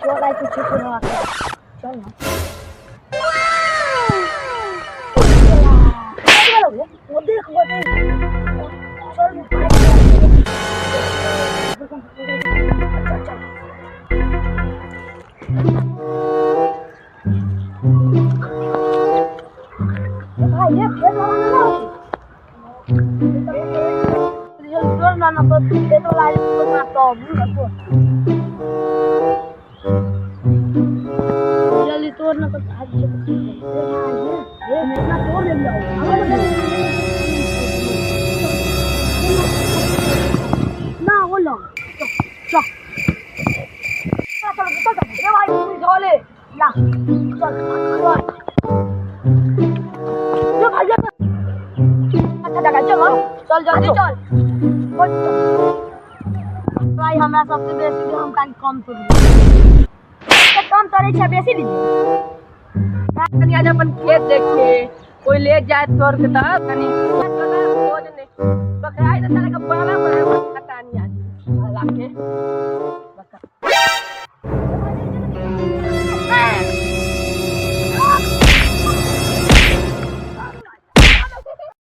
बोला कुछ सुना चल ना वो देख चल भाई ये खेल वाला ना ना तो ये तो लाइव तो ना तो जल्दी तोड़ना तो आज ये मैं तोड़ ले जाऊं ना वो लो चल चल चल ये भाई तू झोले ला चल ये भाई अच्छा जगह चलो चल जल्दी चल भाई हमरा सबसे बेसी हम कान कम तोड़ कम तोड़े छै बेसी दी कनी आज अपन खेत देखे कोई ले जाए तोड़ के त कनी खोज ने बकराई त साले के बड़ा बड़ा कटानी आज लाके